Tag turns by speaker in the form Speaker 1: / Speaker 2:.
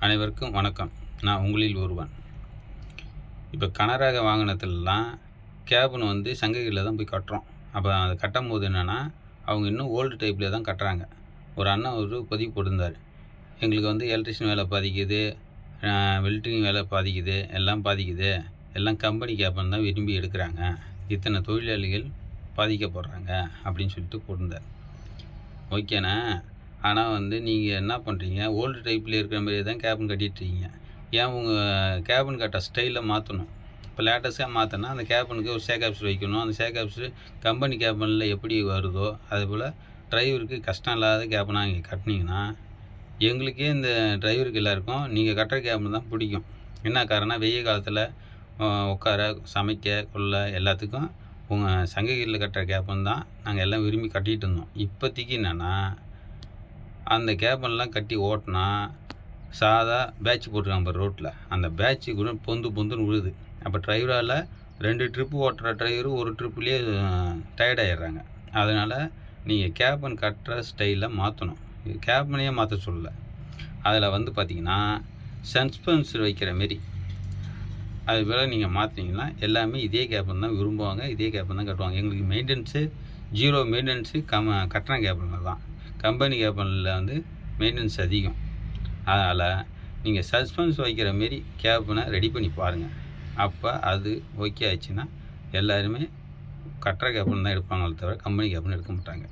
Speaker 1: அனைவருக்கும் வணக்கம். நான் உங்களில் ஒருவன். இப்போ கனரக வாகனத்துலலாம் கேப்னு வந்து சங்ககிரியில் தான் போய் கட்டுறோம். அப்போ அதை கட்டும்போது என்னென்னா, அவங்க இன்னும் ஓல்டு டைப்பில் தான் கட்டுறாங்க. ஒரு அண்ணன் ஒரு பதிவு போட்டிருந்தார். எங்களுக்கு வந்து எலக்ட்ரிஷியன் வேலை பாதிக்குது, வெல்டிங் வேலை பாதிக்குது, எல்லாம் பாதிக்குது. எல்லாம் கம்பெனி கேப்னு தான் விரும்பி எடுக்கிறாங்க. இத்தனை தொழிலாளிகள் பாதிக்கப்படுறாங்க அப்படின்னு சொல்லிட்டு போட்டிருந்தார். ஓகேண்ணா. ஆனால் வந்து நீங்கள் என்ன பண்ணுறீங்க, ஓல்டு டைப்பில் இருக்கிற மாதிரியே தான் கேபின் கட்டிகிட்ருக்கீங்க. ஏன் உங்கள் கேபின் கட்ட ஸ்டைலை மாற்றணும். இப்போ லேட்டஸ்ட்டாக மாற்றினா அந்த கேபினுக்கு ஒரு சேகாப்சர் வைக்கணும். அந்த சேகாப்சர் கம்பெனி கேபினில் எப்படி வருதோ அதுபோல் டிரைவருக்கு கஷ்டம் இல்லாத கேபினாக நீங்கள் கட்டினீங்கன்னா, எங்களுக்கே இந்த டிரைவருக்கு எல்லாருக்கும் நீங்கள் கட்டுற கேபின் தான் பிடிக்கும். என்ன காரணம், வெய்ய காலத்தில் உட்கார, சமைக்க, கொள்ள எல்லாத்துக்கும் உங்கள் சங்ககிரியில் கட்டுற கேபின் தான் நாங்கள் எல்லாம் விரும்பி கட்டிகிட்டு இருந்தோம். இப்போதைக்கு என்னென்னா, அந்த கேபின்லாம் கட்டி ஓட்டினா சாதா பேட்ச் போட்டிருக்காங்க பாரு ரோட்டில், அந்த பேட்ச்சு கூட பொந்துன்னு விழுது. அப்போ டிரைவரால் 2 ட்ரிப்பு ஓட்டுற டிரைவரு ஒரு ட்ரிப்புலேயே டயர்டாயிடுறாங்க. அதனால் நீங்கள் கேபின் கட்டுற ஸ்டைலில் மாற்றணும். கேபினையே மாற்ற சொல்லலை. அதில் வந்து பார்த்திங்கன்னா சஸ்பென்சர் வைக்கிற மாரி அது போல் நீங்கள் மாற்றினீங்கன்னா எல்லாமே இதே கேபின் தான் விரும்புவாங்க, இதே கேபின் தான் கட்டுவாங்க. எங்களுக்கு மெயின்டெனன்ஸு 0 மெயின்டெனன்ஸு கட்டுற கேபினில் தான். கம்பெனி கேபினில் வந்து மெயின்டெனன்ஸ் அதிகம். அதனால் நீங்கள் சஸ்பென்ஸ் வைக்கிற மாரி கேபினை ரெடி பண்ணி பாருங்கள். அப்போ அது ஓகே ஆச்சுன்னா எல்லாருமே கட்டுற கேபின் தான் எடுப்பாங்களே தவிர கம்பெனி கேபின் எடுக்க மாட்டாங்க.